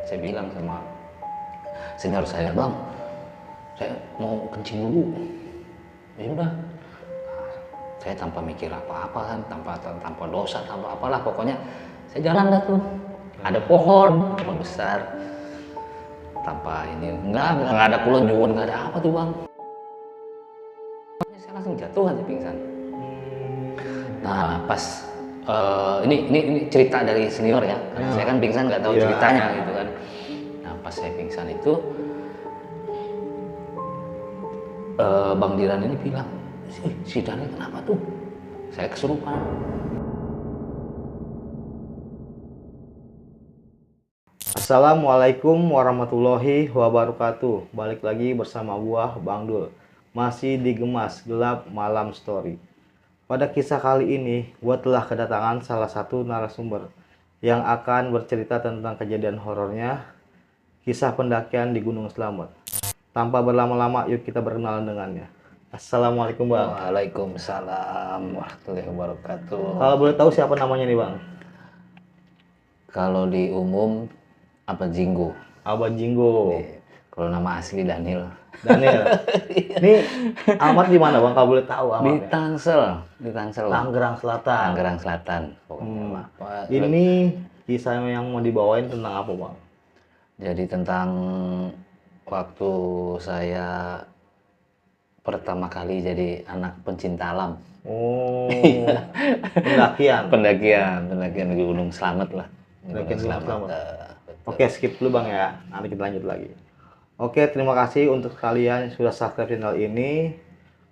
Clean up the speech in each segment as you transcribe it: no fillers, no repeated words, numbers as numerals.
Saya bilang sama senior saya, bang, saya mau kencing dulu. Ya udah, saya tanpa mikir apa-apa kan, tanpa dosa, tanpa apalah, pokoknya saya jalan dah tuh. Ada pohon besar, tanpa ini, nggak ada kulon juga, nggak ada apa tuh bang. Saya langsung jatuh aja pingsan. Nah pas ini cerita dari senior ya, karena saya kan pingsan nggak tahu ceritanya gitu kan. Nah pas saya pingsan itu, Bang Diran ini bilang, si Daniel kenapa tuh? Saya kesurupan. Assalamualaikum warahmatullahi wabarakatuh. Balik lagi bersama gua Bang Dul. Masih di Gemas Gelap Malam Story. Pada kisah kali ini, gua telah kedatangan salah satu narasumber yang akan bercerita tentang kejadian horornya, kisah pendakian di Gunung Slamet. Tanpa berlama-lama, yuk kita berkenalan dengannya. Assalamualaikum Bang. Waalaikumsalam warahmatullahi wabarakatuh. Kalau boleh tahu siapa namanya nih Bang? Kalau di umum apa Jinggo? Abah Jinggo. Kalau nama asli Daniel. Daniel. Ini alamat di mana Bang? Kalau boleh tahu Di alamatnya. Tangsel, di Tangsel. Tangerang Selatan. Tangerang Selatan. Pokoknya. Ini kisah yang mau dibawain tentang apa Bang? Jadi tentang waktu saya pertama kali jadi anak pencinta alam. Oh, pendakian. Pendakian di Gunung Slamet lah. Pendakian Gunung Slamet. betul. Oke, skip dulu Bang ya. Nanti kita lanjut lagi. Oke, terima kasih untuk kalian yang sudah subscribe channel ini.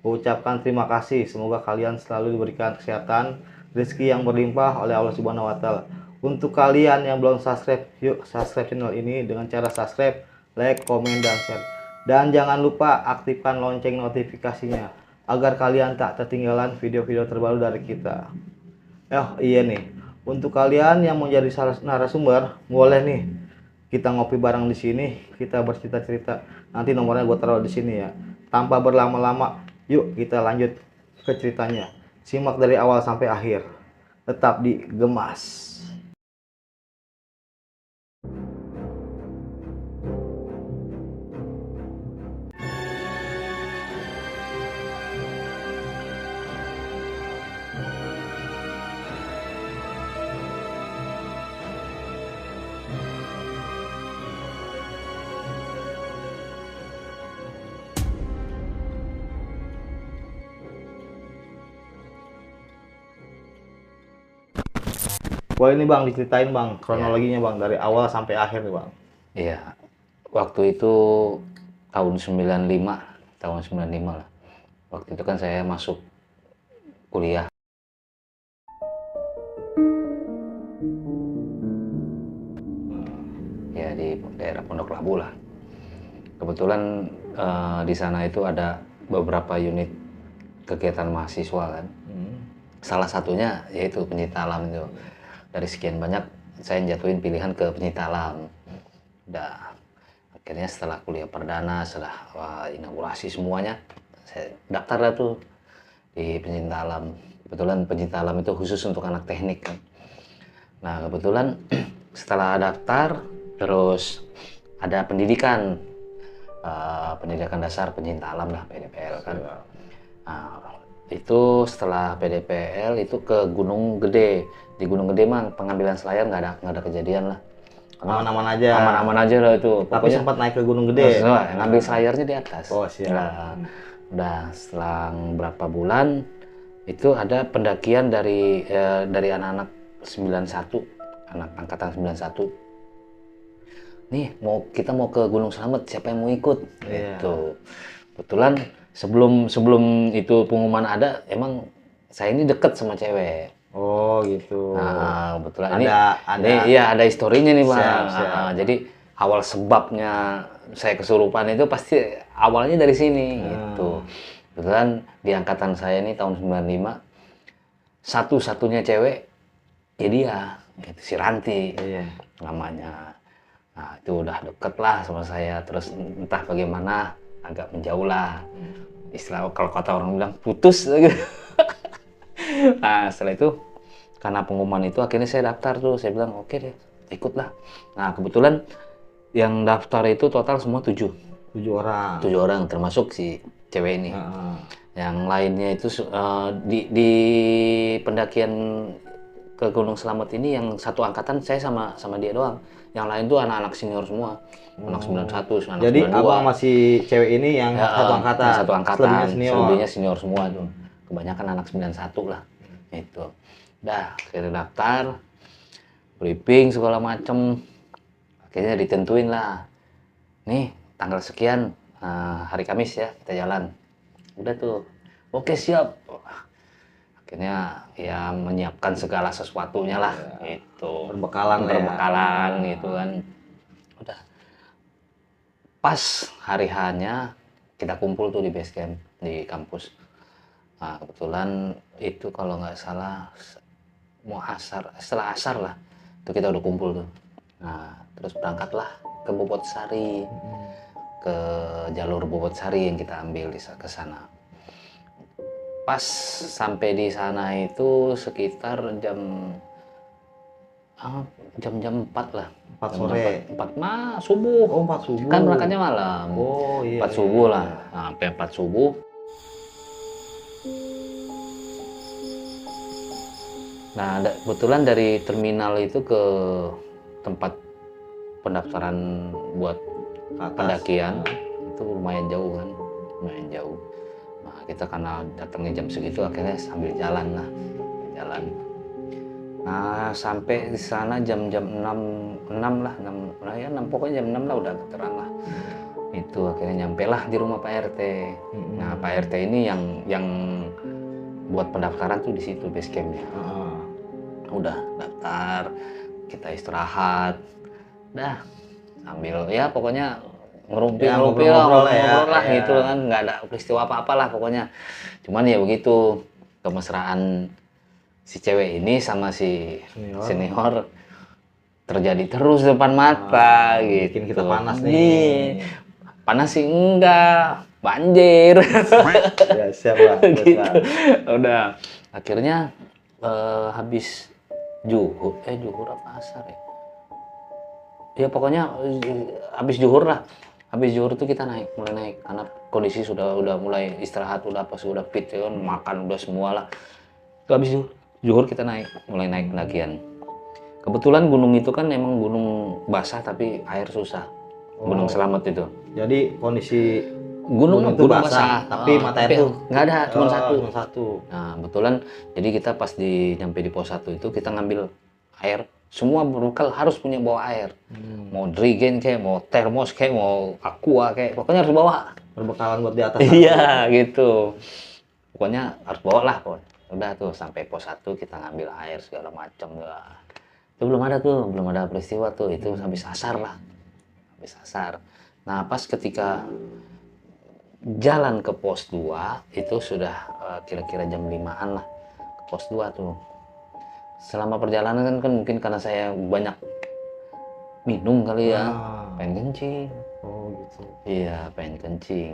Ucapkan terima kasih. Semoga kalian selalu diberikan kesehatan, rezeki yang berlimpah oleh Allah Subhanahu wa taala. Untuk kalian yang belum subscribe, yuk subscribe channel ini dengan cara subscribe, like, komen, dan share. Dan jangan lupa aktifkan lonceng notifikasinya agar kalian tak ketinggalan video-video terbaru dari kita. Oh iya nih, untuk kalian yang mau jadi narasumber, boleh nih kita ngopi bareng di sini, kita bercerita-cerita. Nanti nomornya gue taruh di sini ya. Tanpa berlama-lama, yuk kita lanjut ke ceritanya. Simak dari awal sampai akhir. Tetap di Gemas. Boleh nih Bang diceritain Bang kronologinya Bang dari awal sampai akhir nih Bang. Iya. Waktu itu tahun 95 lah. Waktu itu kan saya masuk kuliah. Ya di daerah Pondok Labu lah. Kebetulan di sana itu ada beberapa unit kegiatan mahasiswa kan. Salah satunya yaitu pencinta alam itu. Dari sekian banyak saya jatuhin pilihan ke pencinta alam. Udah akhirnya setelah kuliah perdana, setelah inaugurasi semuanya, saya daftar lah tuh di pencinta alam. Kebetulan pencinta alam itu khusus untuk anak teknik kan. Nah kebetulan setelah daftar terus ada pendidikan dasar pencinta alam lah, PDPL kan. Nah, itu setelah PDPL itu ke Gunung Gede. Di Gunung Gede mah pengambilan selayar nggak ada kejadian lah. Aman-aman aja. Aman-aman aja lah itu. Tapi sempat naik ke Gunung Gede. Ngambil selayarnya di atas. Oh siap. Nah, udah selang berapa bulan itu ada pendakian dari anak-anak 91, anak angkatan 91. Nih kita mau ke Gunung Slamet, siapa yang mau ikut? Gitu. Kebetulan sebelum itu pengumuman ada, emang saya ini deket sama cewek. Oh gitu. Nah, kebetulan ada ada historinya nih Bang. Siap. Jadi awal sebabnya saya kesurupan itu pasti awalnya dari sini gitu. Kebetulan di angkatan saya ini tahun 95 satu-satunya cewek ya dia, gitu, si Ranti namanya. Nah, itu udah deket lah sama saya, terus entah bagaimana agak menjauh lah. Istilah kalau kata orang bilang putus gitu. Nah setelah itu karena pengumuman itu akhirnya saya daftar tuh, saya bilang oke deh ikutlah. Nah kebetulan Yang daftar itu total semua 7 orang. 7 orang termasuk si cewek ini. Yang lainnya itu di pendakian ke Gunung Slamet ini yang satu angkatan saya sama dia doang. Yang lain tuh anak-anak senior semua. Anak 91, anak Jadi 92. abang masih cewek ini yang satu angkatan. Satu angkatan. Selebihnya Senior semua tuh. Kebanyakan anak 91 lah. Itu. Dah, kita daftar, briefing segala macem. Akhirnya ditentuin lah. Nih, tanggal sekian hari Kamis ya, kita jalan. Udah tuh. Oke, siap. Akhirnya ya menyiapkan segala sesuatunya lah. Itu. Berbekalan gitu kan. Udah. Pas hari H-nya kita kumpul tuh di base camp di kampus. Nah, kebetulan itu kalau nggak salah mau setelah asar lah itu kita udah kumpul tuh. Nah, terus berangkatlah ke Bobotsari, ke jalur Bobotsari yang kita ambil ke sana. Pas sampai di sana itu sekitar jam 4 lah. 4 sore. 4 subuh. Oh, 4 subuh. Kan berangkatnya malam. Oh iya. 4 subuh lah. Nah, sampai 4 subuh. Nah, kebetulan dari terminal itu ke tempat pendaftaran buat pendakian itu lumayan jauh kan, lumayan jauh. Nah, kita karena datangnya jam segitu akhirnya sambil jalan lah, jalan. Nah, sampai di sana jam-jam 6 lah, 6 pokoknya jam 6 lah udah terang lah. Itu akhirnya nyampe lah di rumah Pak RT. Nah, Pak RT ini yang buat pendaftaran tuh di situ base campnya. Udah daftar, kita istirahat, dah sambil ya pokoknya ngobrol lah gitu kan, nggak ada peristiwa apa-apa lah pokoknya. Cuman ya begitu, kemesraan si cewek ini sama si senior terjadi terus depan mata gitu. Bikin kita panas nih. Panas sih enggak, banjir. Ya siap lah. Gitu. Udah akhirnya habis juhur apa asar ya? Ya pokoknya habis juhur lah. Habis juhur itu kita mulai naik karena kondisi sudah mulai istirahat, udah fit ya kan, makan udah semua lah. Itu habis juhur kita mulai naik pendakian. Kebetulan gunung itu kan emang gunung basah tapi air susah. Gunung Slamet itu. Jadi kondisi gunung itu basah, tapi mata air tuh nggak ada, cuma satu. Nah, kebetulan jadi kita pas nyampe di pos 1 itu kita ngambil air. Semua berbekal harus punya bawa air. Mau drigen kayak, mau termos kayak, mau aqua kayak, pokoknya harus bawa. Berbekalan buat di atas. Iya, gitu. Pokoknya harus bawa lah. Udah tuh sampai pos 1 kita ngambil air segala macam lah. Itu belum ada peristiwa tuh. Itu habis asar lah. Habis asar. Nah, pas ketika jalan ke pos 2 itu sudah kira-kira jam 5-an lah ke pos 2 tuh. Selama perjalanan kan mungkin karena saya banyak minum kali ya, pengen kencing. Oh gitu. Iya, pengen kencing.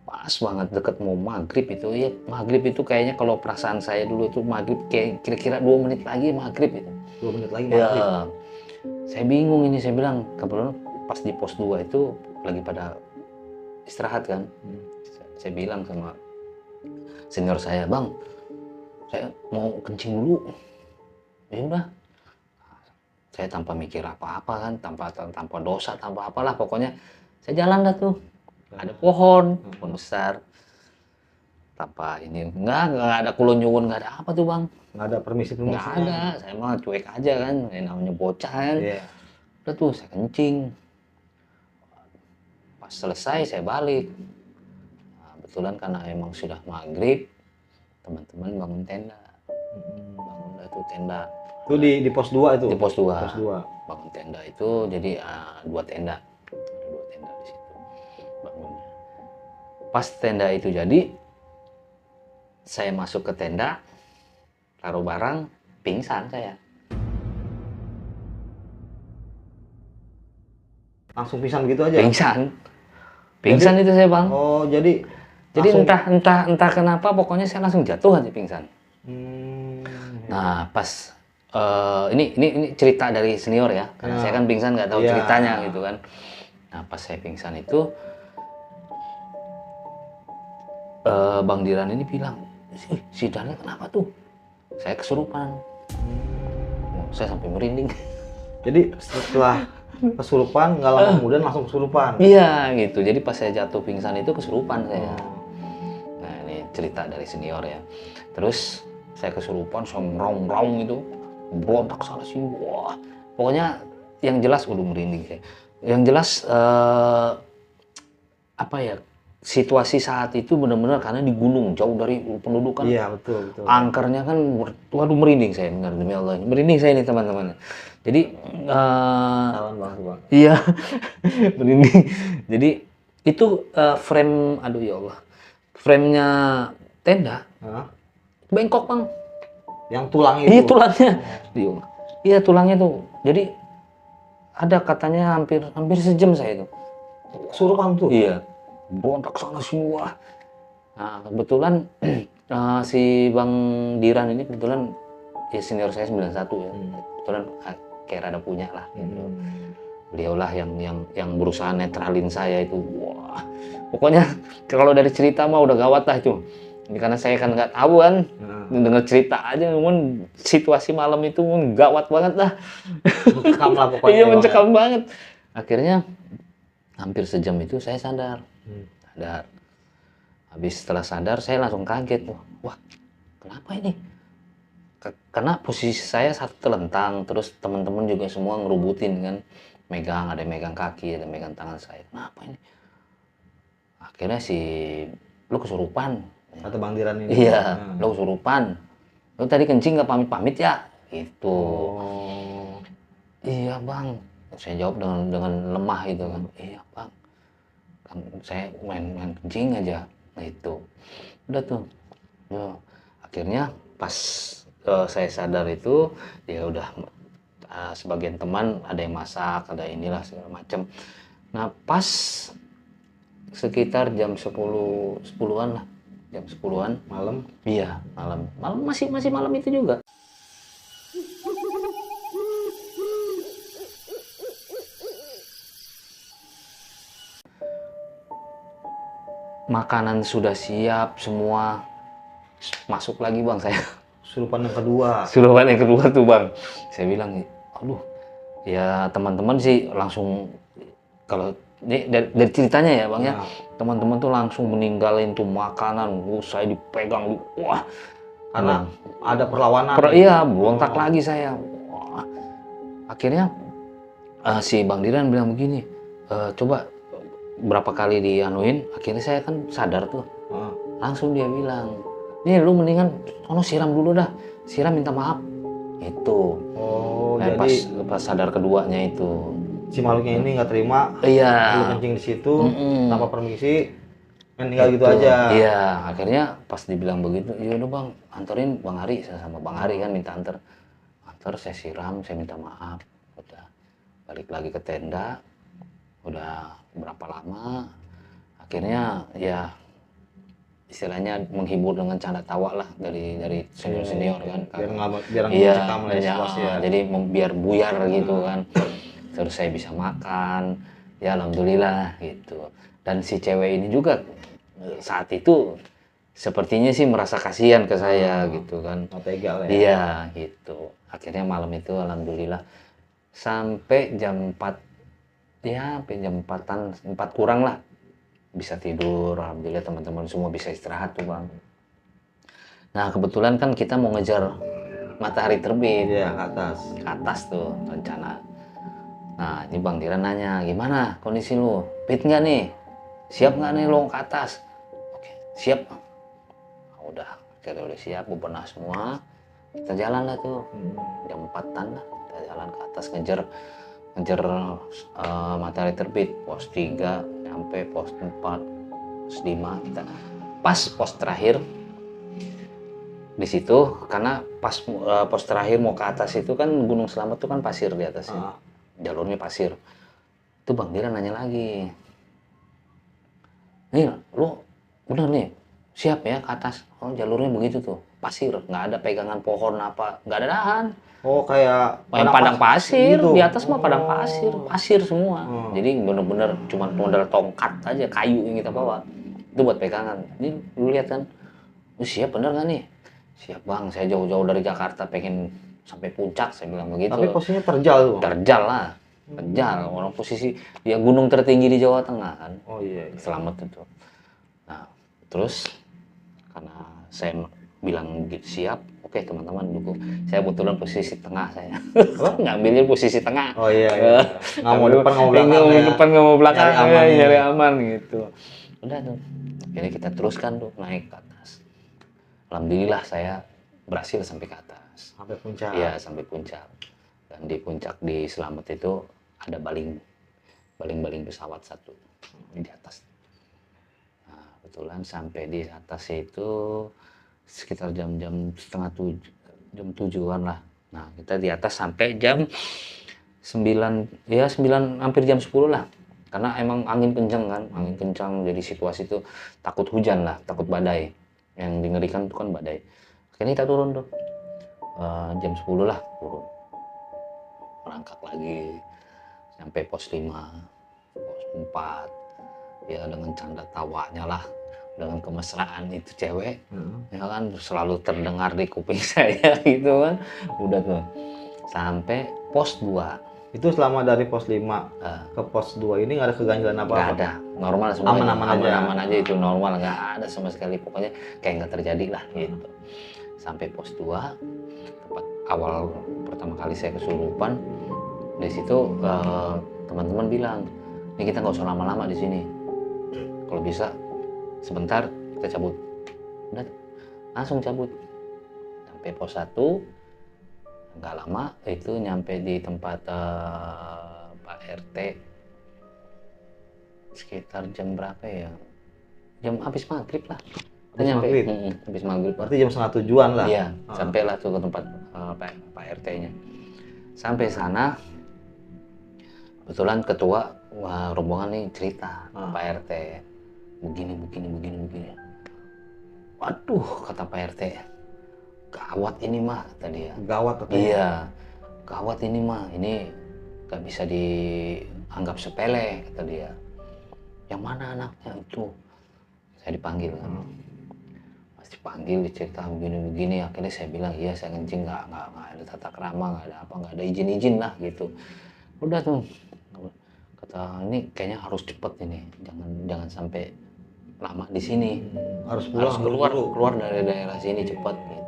Pas banget deket mau maghrib itu, ya maghrib itu kayaknya kalau perasaan saya dulu itu maghrib kayak kira-kira 2 menit lagi maghrib itu. 2 menit lagi maghrib. Ya, saya bingung ini, saya bilang kebetulan pas di pos 2 itu lagi pada istirahat kan. Saya bilang sama senior saya, "Bang, saya mau kencing dulu." Ya udah. Saya tanpa mikir apa-apa kan, tanpa dosa, tanpa apalah pokoknya saya jalan dah tuh. Ada pohon besar. Tanpa ini enggak ada kulon nyuwun, enggak ada apa tuh, Bang. Nggak ada permisi. Nggak ada, saya mah cuek aja kan, namanya bocah kan. Udah tuh saya kencing. Pas selesai saya balik. Nah, kebetulan karena emang sudah maghrib, teman-teman bangun tenda. Bangun dah tuh tenda. Itu di pos 2 itu? Di pos 2. Pos 2. Bangun tenda itu jadi 2 tenda. Ada 2 tenda di situ. Bangunnya. Pas tenda itu jadi, saya masuk ke tenda, taruh barang, pingsan saya. Langsung pingsan gitu aja? Pingsan itu saya, Bang. Oh, jadi langsung... entah kenapa pokoknya saya langsung jatuh aja pingsan. Nah, pas ini cerita dari senior ya, karena saya kan pingsan nggak tahu Iya. ceritanya gitu kan. Nah pas saya pingsan itu Bang Diran ini bilang, si Daniel kenapa tuh? Saya kesurupan. Saya sampai merinding. Jadi setelah kesurupan nggak lama kemudian langsung kesurupan. Iya gitu. Jadi pas saya jatuh pingsan itu kesurupan saya. Oh. Nah ini cerita dari senior ya. Terus saya kesurupan, saya merong-rong gitu, berontak sana sini. Wah, pokoknya yang jelas udah merinding saya. Yang jelas apa ya? Situasi saat itu benar-benar karena di gunung jauh dari pendudukan. Iya betul. Angkernya kan, waduh merinding saya dengar demi Allah. Merinding saya nih teman-teman. Jadi Salam bang. iya merinding. Jadi itu frame, aduh ya Allah, framenya tenda Hah? bengkok bang. Yang tulang itu. Iya tulangnya, iya tulangnya tuh. Jadi ada katanya hampir sejam saya itu. Kesurupan tuh. Iya, berontak sana semua. Nah kebetulan si Bang Diran ini kebetulan ya senior saya 91 ya. Kebetulan kayak rada punya lah gitu. Beliaulah yang berusaha netralin saya itu. Wah, pokoknya kalau dari cerita mah udah gawat lah itu. Ini karena saya kan nggak tahu kan, dengar cerita aja, namun situasi malam itu gawat banget lah. Mencekam lah pokoknya. Iya mencekam banget. Akhirnya hampir sejam itu saya sadar. Habis setelah sadar saya langsung kaget tuh. Wah, kenapa ini? Karena posisi saya satu telentang, terus teman-teman juga semua ngerubutin kan, ada yang megang kaki, ada yang megang tangan saya. Kenapa ini? Akhirnya lu kesurupan. Kata Bang Diran ini. Iya, lu kesurupan. Lu tadi kencing nggak pamit-pamit ya? Gitu. Oh. Iya bang, saya jawab dengan lemah gitu kan. Iya bang, kan saya main kencing aja. Gitu. Udah tuh. Ya. Akhirnya pas saya sadar itu ya udah sebagian teman ada yang masak, ada inilah segala macam. Nah pas sekitar jam 10-an lah, jam 10-an Malam. iya malam masih malam itu juga. Makanan sudah siap semua, masuk lagi bang saya. Kesurupan yang kedua. Suruhan yang kedua tuh bang, saya bilang, aduh, ya teman-teman sih langsung, kalau ini dari ceritanya ya bang ya, teman-teman tuh langsung meninggalin tuh makanan, saya dipegang, wah, Karena ada perlawanan. iya, berontak lagi saya. Wah. Akhirnya si Bang Diran bilang begini, coba berapa kali dianuin, akhirnya saya kan sadar tuh, langsung dia bilang, nih lu mendingan sono siram dulu dah, siram minta maaf itu. Oh, Nah, jadi pas sadar keduanya itu si makhluknya ini nggak terima. iya Lu kencing di situ tanpa permisi, tinggal gitu aja. iya. Akhirnya pas dibilang begitu, iya udah bang, anterin Bang Hari, saya sama Bang Hari kan minta antar, saya siram, saya minta maaf, udah balik lagi ke tenda. Udah berapa lama, akhirnya ya istilahnya menghibur dengan canda tawa lah dari senior kan. Biar nggak Iya, mencekam lah situasi ya. jadi biar buyar gitu kan. Terus saya bisa makan, ya alhamdulillah gitu. Dan si cewek ini juga saat itu sepertinya sih merasa kasihan ke saya gitu kan. Tega lah ya. Iya gitu. Akhirnya malam itu alhamdulillah sampai jam 4 ya, sampai jam 4 kurang lah bisa tidur. Alhamdulillah teman-teman semua bisa istirahat tuh bang. Nah kebetulan kan kita mau ngejar matahari terbit. Iya, ke atas tuh rencana. Nah ini Bang Diran nanya, gimana kondisi lu? Fit nggak nih? Siap nggak nih lo ke atas? Oke, siap. Nah, udah, akhirnya udah siap, bebenah semua. Kita jalan lah tuh, jam 4-an lah. Kita jalan ke atas ngejar matahari terbit. Pos 3 sampai pos 4, pos 5 kita. Pas pos terakhir di situ, karena pas pos terakhir mau ke atas itu kan Gunung Selamat tuh kan pasir di atasnya. Jalurnya pasir. Itu Bang Diran nanya lagi, nih lu bener nih siap ya ke atas. Oh jalurnya begitu tuh, pasir, nggak ada pegangan pohon apa, nggak ada dahan. Oh, kayak Main padang pasir, gitu. di atas mah padang pasir, pasir semua. Oh. Jadi bener-bener cuma modal tongkat aja, kayu yang kita bawa. Itu buat pegangan. Ini lu lihat kan, siap bener nggak nih? Siap bang, saya jauh-jauh dari Jakarta pengen sampai puncak, saya bilang begitu. Tapi posisinya terjal tuh, Bang. Terjal lah, terjal. Orang posisi ya gunung tertinggi di Jawa Tengah kan. Oh iya. Selamat itu. Nah, terus karena saya bilang siap, oke teman-teman dukung. Saya kebetulan posisi tengah saya. Ngambilnya posisi tengah. Oh iya. Iya. Nggak mau depan, nggak mau belakang. Nggak mau depan, nggak mau belakang. Nyari aman, Nyari aman gitu. Udah tuh. Akhirnya kita teruskan tuh naik ke atas. Alhamdulillah saya berhasil sampai ke atas. Sampai puncak. Iya, sampai puncak. Dan di puncak di Slamet itu ada baling pesawat satu di atas. Nah, kebetulan sampai di atas itu sekitar jam-jam setengah 7, jam 7-an lah. Nah, kita di atas sampai jam 9, ya 9 hampir jam 10 lah. Karena emang angin kencang kan, angin kencang, jadi situasi itu takut hujan lah, takut badai. Yang dingerikan itu kan badai. Akhirnya kita turun tuh, jam 10 lah turun. Merangkak lagi, sampai pos 5, pos 4, ya dengan canda tawanya lah, dengan kemesraan itu cewek, ya kan selalu terdengar di kuping saya gitu kan. Udah tuh, sampai pos 2. Itu selama dari pos 5 ke pos 2 ini nggak ada keganjilan apa-apa? Nggak ada, normal semua. Aman-aman aja itu normal, nggak ada sama sekali, pokoknya kayak nggak terjadi lah gitu. Sampai pos 2, tempat awal pertama kali saya kesurupan. Di situ teman-teman bilang, ini kita nggak usah lama-lama di sini, kalau bisa sebentar kita cabut. Udah, langsung cabut. Sampai pos 1, nggak lama itu nyampe di tempat Pak RT sekitar jam berapa ya, jam habis maghrib lah kita nyampe. Habis maghrib, berarti jam setengah 7-an lah. Iya, sampailah tuh ke tempat Pak RT-nya. Sampai sana kebetulan ketua rombongan nih cerita, Pak RT begini. Waduh, kata Pak RT, gawat ini mah, kata dia. Gawat katanya. Iya, gawat ini mah, ini gak bisa dianggap sepele, kata dia. Yang mana anaknya itu? Saya dipanggil kan. Pas dipanggil dicerita begini, akhirnya saya bilang iya saya kencing, nggak ada tata krama, nggak ada apa, nggak ada izin lah gitu. Udah tuh, kata ini kayaknya harus cepet ini, jangan sampai lama di sini. Harus pulang, keluar dari daerah sini cepet gitu.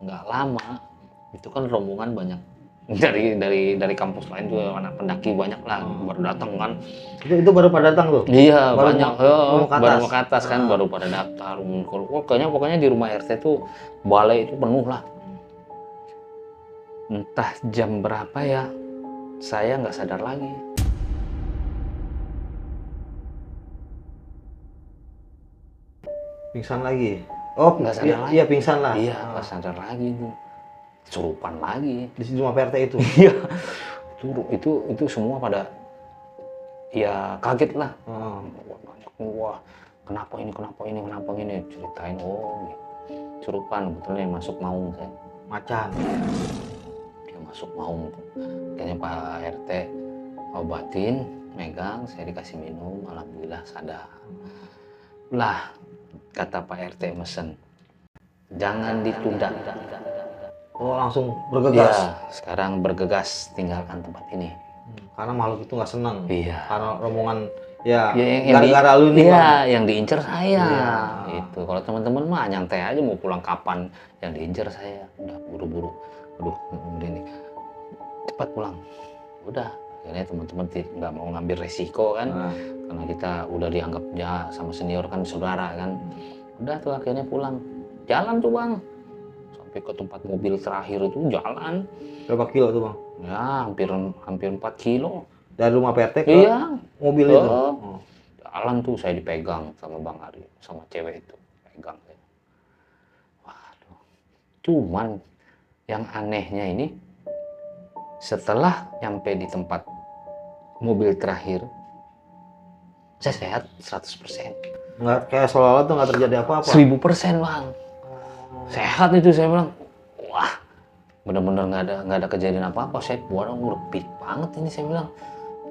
Nggak lama itu kan rombongan banyak dari kampus lain tuh, anak pendaki banyak lah baru datang kan. Itu baru pada datang tuh? Iya, baru banyak baru mau ke atas kan, baru pada daftar. Pokoknya di rumah RT tuh balai itu penuh lah. Entah jam berapa ya, saya nggak sadar lagi. Pingsan lagi? Oh, nggak sadar lagi. Iya pingsan lah. Iya, nggak sadar lagi tuh. Kesurupan lagi. Di rumah PRT itu? Iya. Itu semua pada ya kaget lah. Wah, kenapa ini ceritain. Oh, kesurupan. Kebetulan yang masuk maung saya. Macan. Dia masuk maung. Kayaknya Pak RT obatin, megang, saya dikasih minum, alhamdulillah sadar. Lah, kata Pak RT mesen, jangan ditunda. Oh, langsung bergegas? Iya, sekarang bergegas tinggalkan tempat ini. Karena makhluk itu nggak senang. Iya. Karena rombongan ya gara-gara lu nih. Iya, yang diincer saya. Itu kalau teman-teman mah nyantai aja mau pulang kapan, yang diincer saya. Udah buru-buru. Aduh, ini cepat pulang. Udah, akhirnya teman-teman nggak mau ngambil resiko kan. Karena kita udah dianggap ya sama senior kan, saudara kan. Udah tuh akhirnya pulang. Jalan tuh Bang. Sampai ke tempat mobil terakhir itu jalan. Berapa kilo tuh Bang? Ya, hampir 4 kilo. Dari rumah PT ke mobil itu? Jalan tuh saya dipegang sama Bang Ari, sama cewek itu. Pegang. Waduh. Cuman yang anehnya ini, setelah nyampe di tempat mobil terakhir, saya sehat 100%. Nggak kayak seolah-olah tuh nggak terjadi apa-apa. 1000% bang. Sehat itu saya bilang. Wah, bener-bener nggak ada kejadian apa-apa. Saya udah fit banget ini saya bilang.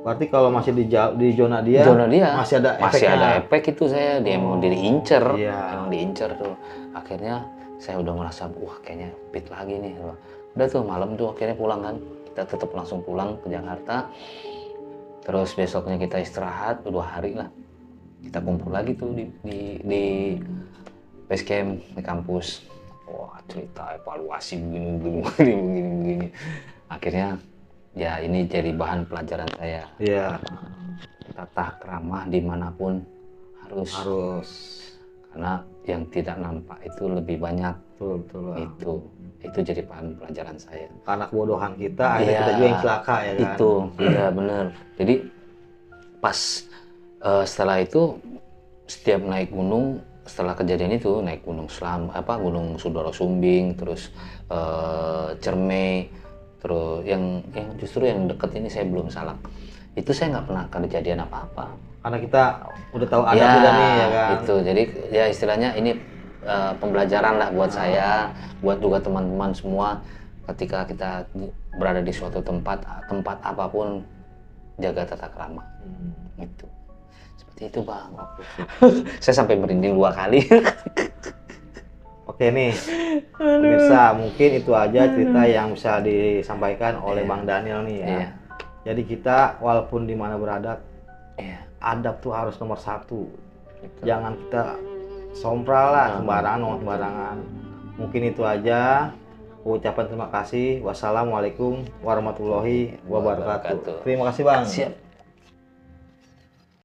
Berarti kalau masih di zona dia masih ada masih efeknya. ada efek itu saya dia emang diincer, Iya. emang diincer tuh. Akhirnya saya udah merasa wah kayaknya fit lagi nih. Udah tuh malam tuh akhirnya pulang kan. Kita tetap langsung pulang ke Jakarta. Terus besoknya kita istirahat 2 hari lah. Kita kumpul lagi tuh di base camp di kampus. Wah cerita evaluasi begini. Akhirnya ya ini jadi bahan pelajaran saya. Iya. Tata krama dimanapun harus. Karena yang tidak nampak itu lebih banyak. Betul. Itu jadi bahan pelajaran saya. Karena kebodohan kita, akhirnya kita juga yang celaka ya kan. Itu, iya bener. Jadi pas setelah itu setiap naik gunung, setelah kejadian itu naik gunung Gunung Sudoro Sumbing, terus Cermai, terus yang justru yang deket ini saya belum salak. Itu saya nggak pernah kejadian apa-apa. Karena kita udah tahu ada udah nih ya kan. Itu jadi ya istilahnya ini pembelajaran lah buat saya, buat juga teman-teman semua. Ketika kita berada di suatu tempat apapun jaga tata krama. Itu seperti itu bang. Saya sampai merinding 2 kali. Oke nih, pemirsa, mungkin itu aja cerita yang bisa disampaikan oleh Bang Daniel nih ya. Iya. Jadi kita walaupun di mana berada, Iya. adab tuh harus nomor 1. Jangan kita sompral lah sembarangan. Mungkin itu aja. Ucapan terima kasih. Wassalamualaikum warahmatullahi wabarakatuh. Terima kasih Bang. Siap.